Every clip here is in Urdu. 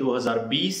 2020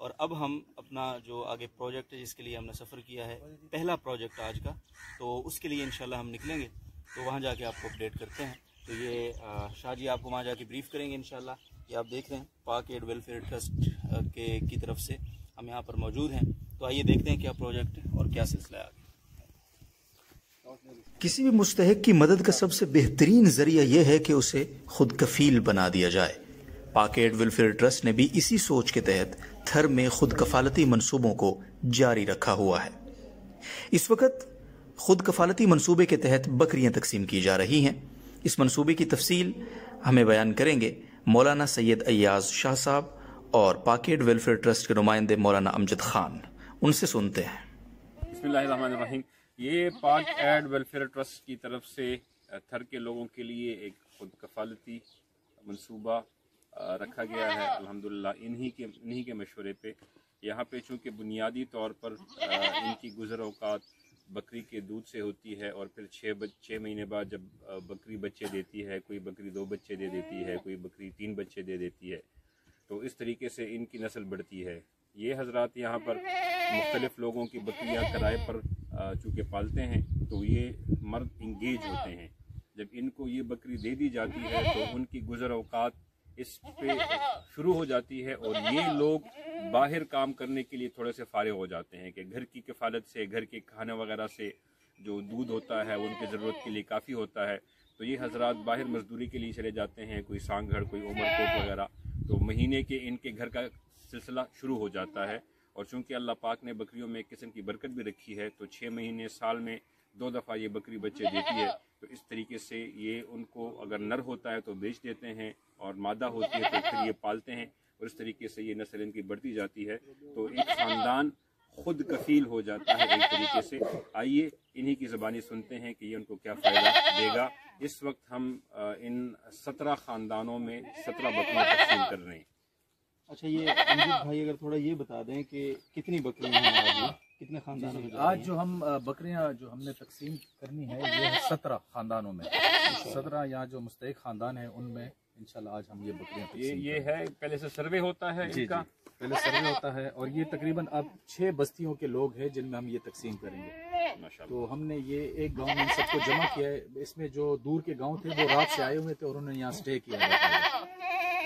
اور اب ہم اپنا جو آگے پروجیکٹ ہے جس کے لیے ہم نے سفر کیا ہے، پہلا پروجیکٹ آج کا، تو اس کے لیے انشاءاللہ ہم نکلیں گے، تو وہاں جا کے آپ کو اپڈیٹ کرتے ہیں۔ تو یہ شاہ جی آپ کو وہاں جا کے بریف کریں گے انشاءاللہ۔ یہ آپ دیکھ رہے ہیں پاک ایڈ ویلفیئر ٹرسٹ کی طرف سے ہم یہاں پر موجود ہیں، تو آئیے دیکھتے ہیں کیا پروجیکٹ ہے اور کیا سلسلہ ہے آگے۔ کسی بھی مستحق کی مدد کا سب سے بہترین ذریعہ یہ ہے کہ اسے خود کفیل بنا دیا جائے۔ پاک ایڈ ویلفیئر ٹرسٹ نے بھی اسی سوچ کے تحت تھر میں خود کفالتی منصوبوں کو جاری رکھا ہوا ہے۔ اس وقت خود کفالتی منصوبے کے تحت بکریاں تقسیم کی جا رہی ہیں۔ اس منصوبے کی تفصیل ہمیں بیان کریں گے مولانا سید ایاز شاہ صاحب اور پاک ایڈ ویلفیئر ٹرسٹ کے نمائندے مولانا امجد خان، ان سے سنتے ہیں۔ بسم اللہ الرحمن الرحیم۔ یہ پاک ایڈ ویلفیئر ٹرسٹ کی طرف سے تھر کے لوگوں کے لیے ایک خود کفالتی منصوبہ رکھا گیا ہے، الحمدللہ انہی کے مشورے پہ۔ یہاں پہ چونکہ بنیادی طور پر ان کی گزر اوقات بکری کے دودھ سے ہوتی ہے، اور پھر 6 مہینے بعد جب بکری بچے دیتی ہے، کوئی بکری 2 بچے دے دیتی ہے، کوئی بکری 3 بچے دے دیتی ہے، تو اس طریقے سے ان کی نسل بڑھتی ہے۔ یہ حضرات یہاں پر مختلف لوگوں کی بکریاں کرائے پر چونکہ پالتے ہیں، تو یہ مرد انگیج ہوتے ہیں۔ جب ان کو یہ بکری دے دی جاتی ہے تو ان کی گزر اوقات اس پہ شروع ہو جاتی ہے، اور یہ لوگ باہر کام کرنے کے لیے تھوڑے سے فارغ ہو جاتے ہیں کہ گھر کی کفالت سے، گھر کے کھانے وغیرہ سے جو دودھ ہوتا ہے وہ ان کی ضرورت کے لیے کافی ہوتا ہے، تو یہ حضرات باہر مزدوری کے لیے چلے جاتے ہیں، کوئی سانگھڑ، کوئی عمر کوٹ وغیرہ، تو مہینے کے ان کے گھر کا سلسلہ شروع ہو جاتا ہے۔ اور چونکہ اللہ پاک نے بکریوں میں ایک قسم کی برکت بھی رکھی ہے، تو 6 مہینے سال میں 2 دفعہ یہ بکری بچے دیتی ہے، تو اس طریقے سے یہ ان کو اگر نر ہوتا ہے تو بیچ دیتے ہیں، اور مادہ ہوتی ہے تو پھر یہ پالتے ہیں، اور اس طریقے سے یہ نسل ان کی بڑھتی جاتی ہے، تو ایک خاندان خود کفیل ہو جاتا ہے ایک طریقے سے۔ آئیے انہی کی زبانی سنتے ہیں کہ یہ ان کو کیا فائدہ دے گا۔ اس وقت ہم ان 17 خاندانوں میں 17 بکریاں تقسیم کر رہے ہیں۔ اچھا، یہ امجد بھائی اگر تھوڑا یہ بتا دیں کہ کتنی بکریاں ہیں آج، کتنے خاندانوں میں؟ آج جو ہم بکریاں جو ہم نے تقسیم کرنی ہے یہ ہے 17 خاندانوں میں، 17 یہاں جو مستحق خاندان ہیں ان میں انشاءاللہ آج ہم یہ بکریاں تقسیم یہ ہے پہلے سے سروے ہوتا ہے ان کا، پہلے سروے ہوتا ہے، اور یہ تقریباً اب 6 بستیوں کے لوگ ہیں جن میں ہم یہ تقسیم کریں گے۔ تو ہم نے یہ ایک گاؤں میں ان سب کو جمع کیا ہے۔ اس میں جو دور کے گاؤں تھے وہ رات سے آئے ہوئے تھے اور انہوں نے یہاں سٹے کیا ہے،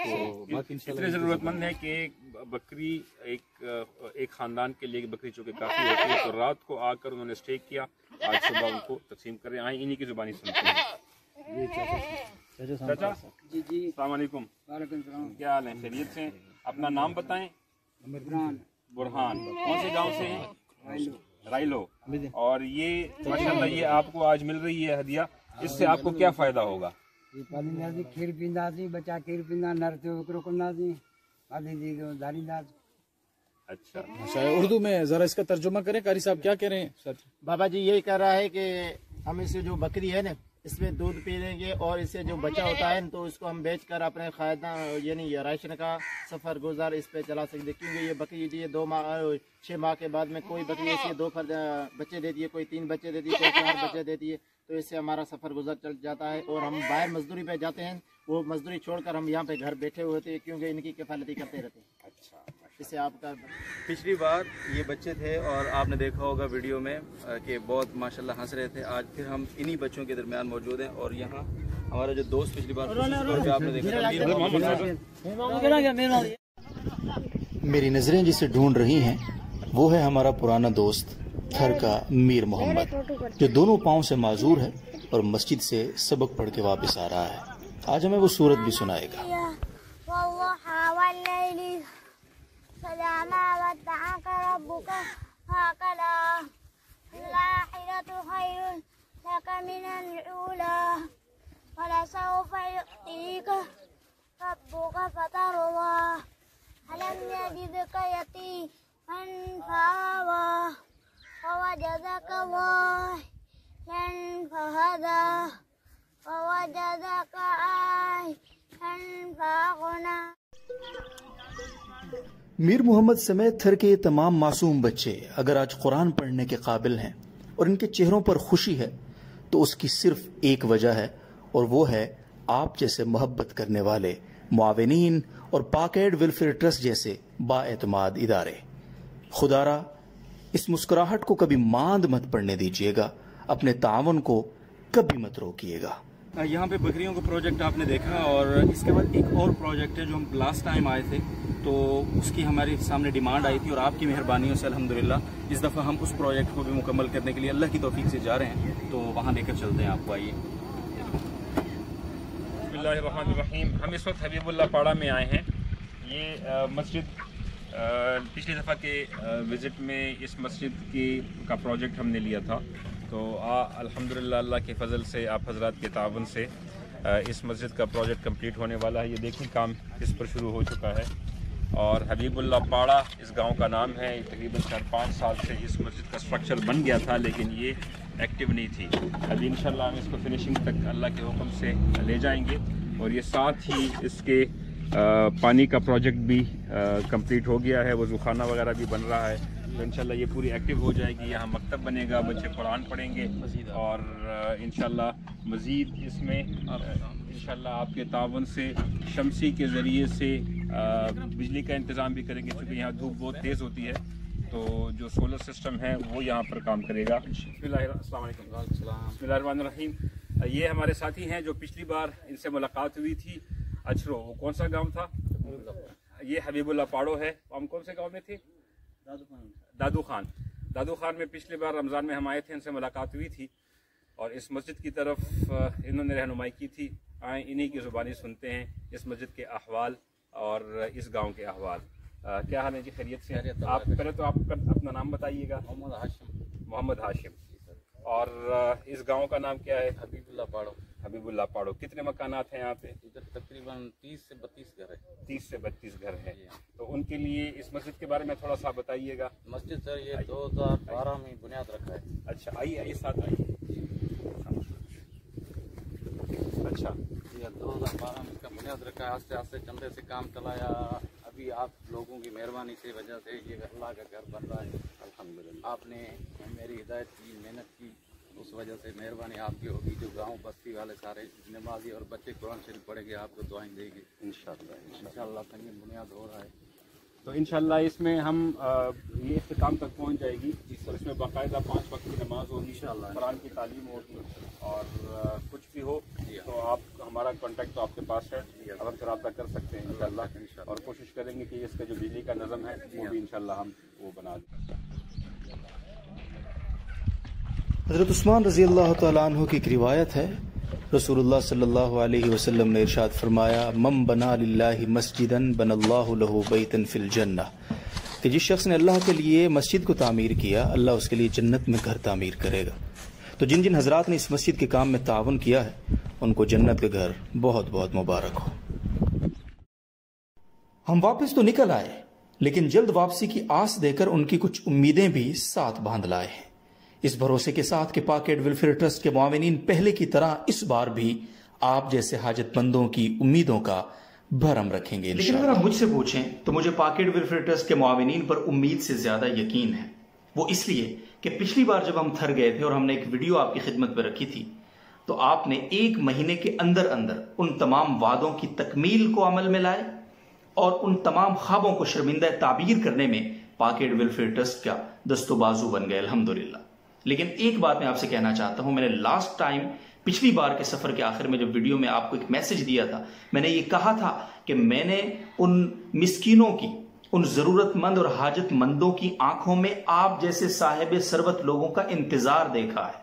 تو باقی اتنے ضرورت مند ہے کہ ایک بکری ایک خاندان کے لیے ایک بکری چونکہ کافی ہوتی ہے، تو رات کو آ کر انہوں نے سٹے کیا، آج صبح ان کو تقسیم کر رہے ہیں۔ آئیں انہی کی زبانی سنتے ہیں۔ چاچا جی السلام علیکم۔ وعلیکم السلام۔ کیا حال ہے؟ خیریت سے؟ اپنا نام بتائیں۔ برہان۔ کون سے گاؤں سے ہیں؟ رائلو۔ اور یہ ماشاءاللہ یہ آپ کو آج مل رہی ہے ہدیہ، اس سے آپ کو کیا فائدہ ہوگا؟ یہ پانی کھیر پیندا سی، بچہ کھیر پیندا، نر سے بکرو کندا سی، پانی دی داری دار۔ اچھا، اردو میں ذرا اس کا ترجمہ کریں، قاری صاحب کیا کہہ رہے ہیں؟ بابا جی یہی کہہ رہا ہے کہ ہم اس سے جو بکری ہے نا اس میں دودھ پی لیں گے، اور اس سے جو بچہ ہوتا ہے تو اس کو ہم بیچ کر اپنے خاندان یعنی راشن کا سفر گزار اس پہ چلا سکتے، کیونکہ یہ بکری 6 ماہ کے بعد میں کوئی بکری ایسی 2 بچے دیتی ہے، کوئی 3 بچے دیتی ہے، کوئی 4 بچے دیتی ہے، تو اس سے ہمارا سفر گزر چل جاتا ہے، اور ہم باہر مزدوری پہ جاتے ہیں، وہ مزدوری چھوڑ کر ہم یہاں پہ گھر بیٹھے ہوئے ہوتے ہیں کیونکہ ان کی کفالتی کرتے رہتے ہیں۔ اچھا، اس سے آپ کا پچھلی بار یہ بچے تھے اور آپ نے دیکھا ہوگا ویڈیو میں کہ بہت ماشاءاللہ ہنس رہے تھے، آج پھر ہم انہی بچوں کے درمیان موجود ہیں، اور یہاں ہمارا جو دوست پچھلی بار آپ نے دیکھا میری نظریں جسے ڈھونڈ رہی ہیں وہ ہے ہمارا پرانا دوست تھر کا میر محمد، جو دونوں پاؤں سے معذور ہے اور مسجد سے سبق پڑھ کے واپس آ رہا ہے۔ آج ہمیں وہ سورت بھی سنائے گا۔ وَلَسَوْفَ يُؤْتِيكَ رَبُّكَ فَتَرْضَىٰ أَلَمْ يَجِدْكَ يَتِيمًا فَآوَىٰ وَوَجَدَكَ ضَالًّا فَهَدَىٰ وَوَجَدَكَ عَائِلًا فَأَغْنَىٰ۔ میر محمد سمیت تھر کے یہ تمام معصوم بچے اگر آج قرآن پڑھنے کے قابل ہیں اور ان کے چہروں پر خوشی ہے تو اس کی صرف ایک وجہ ہے، اور وہ ہے آپ جیسے محبت کرنے والے معاونین اور پاکیڈ ویلفیئر ٹرسٹ جیسے بااعتماد ادارے۔ خدا را اس مسکراہٹ کو کبھی ماند مت پڑنے دیجیے گا، اپنے تعاون کو کبھی مت روکیے گا۔ یہاں پہ بکریوں کا پروجیکٹ آپ نے دیکھا، اور اس کے بعد ایک اور پروجیکٹ ہے جو ہم لاسٹ ٹائم آئے تھے تو اس کی ہمارے سامنے ڈیمانڈ آئی تھی، اور آپ کی مہربانیوں سے الحمدللہ اس دفعہ ہم اس پروجیکٹ کو بھی مکمل کرنے کے لیے اللہ کی توفیق سے جا رہے ہیں، تو وہاں لے کر چلتے ہیں آپ کو۔ آئیے۔ بسم اللہ الرحمن الرحیم۔ ہم اس وقت حبیب اللہ پاڑہ میں آئے ہیں۔ یہ مسجد پچھلی دفعہ کے وزٹ میں اس مسجد کا پروجیکٹ ہم نے لیا تھا، تو الحمدللہ اللہ کے فضل سے، آپ حضرات کے تعاون سے اس مسجد کا پروجیکٹ کمپلیٹ ہونے والا ہے۔ یہ دیکھیں کام اس پر شروع ہو چکا ہے، اور حبیب اللہ پاڑہ اس گاؤں کا نام ہے۔ تقریباً 4-5 سال سے اس مسجد کا سٹرکچر بن گیا تھا، لیکن یہ ایکٹیو نہیں تھی۔ ابھی انشاءاللہ ہم اس کو فنشنگ تک اللہ کے حکم سے لے جائیں گے، اور یہ ساتھ ہی اس کے پانی کا پروجیکٹ بھی کمپلیٹ ہو گیا ہے، وضو خانہ وغیرہ بھی بن رہا ہے، تو انشاءاللہ یہ پوری ایکٹیو ہو جائے گی۔ یہاں مکتب بنے گا، بچے قرآن پڑھیں گے، اور انشاءاللہ مزید اس میں انشاءاللہ آپ کے تعاون سے شمسی کے ذریعے سے بجلی کا انتظام بھی کریں گے، کیونکہ یہاں دھوپ بہت تیز ہوتی ہے، تو جو سولر سسٹم ہے وہ یہاں پر کام کرے گا۔ السلام علیکم۔ بسم اللہ الرحمن الرحیم۔ یہ ہمارے ساتھی ہیں جو پچھلی بار ان سے ملاقات ہوئی تھی اچھرو، وہ کون سا گاؤں تھا؟ یہ حبیب اللہ پاڑو ہے۔ ہم کون سے گاؤں میں تھے؟ دادو خان۔ دادو خان میں پچھلی بار رمضان میں ہم آئے تھے، ان سے ملاقات ہوئی تھی، اور اس مسجد کی طرف انہوں نے رہنمائی کی تھی۔ آئیں انہی کی زبانی سنتے ہیں اس مسجد کے احوال اور اس گاؤں کے احوال۔ کیا حال ہے جی؟ خیریت سے؟ آپ پہلے تو آپ اپنا نام بتائیے گا۔ محمد ہاشم۔ اور اس گاؤں کا نام کیا ہے؟ حبیب اللہ پاڑو۔ حبیب اللہ پاڑو۔ کتنے مکانات ہیں یہاں پہ؟ ادھر تقریباً 30 سے 32 گھر ہے۔ 30 سے 32 گھر ہیں، تو ان کے لیے اس مسجد کے بارے میں تھوڑا سا بتائیے گا۔ مسجد سر یہ 2012 میں بنیاد رکھا ہے۔ اچھا، آئیے ساتھ آئیے۔ اچھا، یہ 2012 میں اس کا بنیاد رکھا ہے، آہستہ آہستہ چندے سے کام چلایا، ابھی آپ لوگوں کی مہربانی سے وجہ سے یہ اللہ کا گھر بن رہا ہے الحمدللہ۔ آپ نے میری ہدایت کی، محنت کی، اس وجہ سے مہربانی آپ کی ہوگی۔ جو گاؤں بستی والے سارے نمازی اور بچے قرآن شریف پڑھیں گے، آپ کو دعائیں دے گی انشاءاللہ۔ سنگین بنیاد ہو رہا ہے، تو انشاءاللہ اس میں ہم یہ اختتام تک پہنچ جائے گی، اس میں باقاعدہ 5 وقت کی نماز ہوگی، قرآن کی تعلیم ہوگی، اور کچھ بھی ہو تو آپ ہمارا کانٹیکٹ تو آپ کے پاس ہے، اب ہم سے رابطہ کر سکتے ہیں انشاءاللہ، اور کوشش کریں گے کہ اس کا جو بجلی کا نظم ہے وہ بھی انشاءاللہ ہم وہ بنا دیں۔ حضرت عثمان رضی اللہ تعالیٰ عنہ کی ایک روایت ہے، رسول اللہ صلی اللہ علیہ وسلم نے ارشاد فرمایا، من بنا للہ مسجدا بن اللہ لہ بیتا فی الجنہ، کہ جس شخص نے اللہ کے لیے مسجد کو تعمیر کیا، اللہ اس کے لیے جنت میں گھر تعمیر کرے گا۔ تو جن جن حضرات نے اس مسجد کے کام میں تعاون کیا ہے، ان کو جنت کا گھر بہت بہت مبارک ہو۔ ہم واپس تو نکل آئے، لیکن جلد واپسی کی آس دے کر ان کی کچھ امیدیں بھی ساتھ باندھ لائے ہیں، اس بھروسے کے ساتھ کہ پاکیڈ ویلفیئر ٹرسٹ کے معاونین پہلے کی طرح اس بار بھی آپ جیسے حاجت مندوں کی امیدوں کا بھرم رکھیں گے۔ لیکن اگر آپ مجھ سے پوچھیں تو مجھے پاکیڈ ویلفیئر ٹرسٹ کے معاونین پر امید سے زیادہ یقین ہے۔ وہ اس لیے کہ پچھلی بار جب ہم تھر گئے تھے اور ہم نے ایک ویڈیو آپ کی خدمت پہ رکھی تھی، تو آپ نے 1 مہینے کے اندر ان تمام وعدوں کی تکمیل کو عمل میں لائے، اور ان تمام خوابوں کو شرمندہ تعبیر کرنے میں پاکیڈ ویلفیئر ٹرسٹ کا دست و بازو بن گئے الحمدللہ۔ لیکن ایک بات میں آپ سے کہنا چاہتا ہوں، میں نے لاسٹ ٹائم پچھلی بار کے سفر کے آخر میں جب ویڈیو میں آپ کو ایک میسج دیا تھا، میں نے یہ کہا تھا کہ میں نے ان مسکینوں کی، ان ضرورت مند اور حاجت مندوں کی آنکھوں میں آپ جیسے صاحب ثروت لوگوں کا انتظار دیکھا ہے،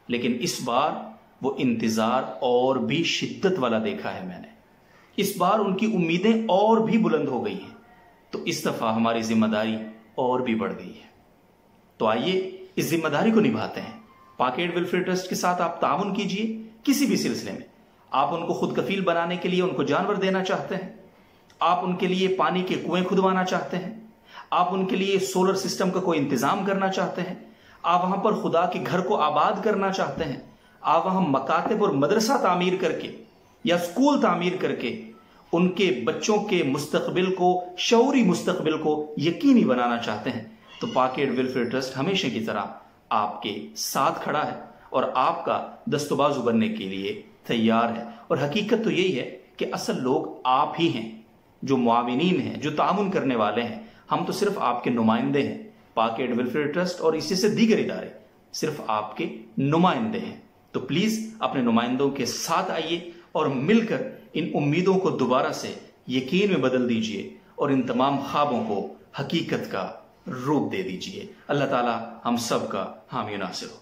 لیکن اس بار وہ انتظار اور بھی شدت والا دیکھا ہے میں نے۔ اس بار ان کی امیدیں اور بھی بلند ہو گئی ہیں، تو اس دفعہ ہماری ذمہ داری اور بھی بڑھ گئی ہے۔ تو آئیے اس ذمہ داری کو نبھاتے ہیں۔ پاکیڈ ویلفیئر ٹرسٹ کے ساتھ آپ تعاون کیجئے، کسی بھی سلسلے میں۔ آپ ان کو خود کفیل بنانے کے لیے ان کو جانور دینا چاہتے ہیں، آپ ان کے لیے پانی کے کنویں کھدوانا چاہتے ہیں، آپ ان کے لیے سولر سسٹم کا کوئی انتظام کرنا چاہتے ہیں، آپ وہاں پر خدا کے گھر کو آباد کرنا چاہتے ہیں، آپ وہاں مکاتب اور مدرسہ تعمیر کر کے یا اسکول تعمیر کر کے ان کے بچوں کے مستقبل کو، شعوری مستقبل کو یقینی بنانا چاہتے ہیں، تو پاکیڈ ویلفیئر ٹرسٹ ہمیشہ کی طرح آپ کے ساتھ کھڑا ہے اور آپ کا دست و بازو بننے کے لیے تیار ہے۔ اور حقیقت تو یہی ہے کہ اصل لوگ آپ ہی ہیں، جو معاونین ہیں، جو تعاون کرنے والے ہیں. ہم تو صرف آپ کے نمائندے ہیں. پاک ایڈ ویلفیئر ٹرسٹ اور اسی سے دیگر ادارے صرف آپ کے نمائندے ہیں. تو پلیز اپنے نمائندوں کے ساتھ آئیے اور مل کر ان امیدوں کو دوبارہ سے یقین میں بدل دیجئے اور ان تمام خوابوں کو حقیقت کا روپ دے دیجئے. اللہ تعالی ہم سب کا حامی و ناصر ہو.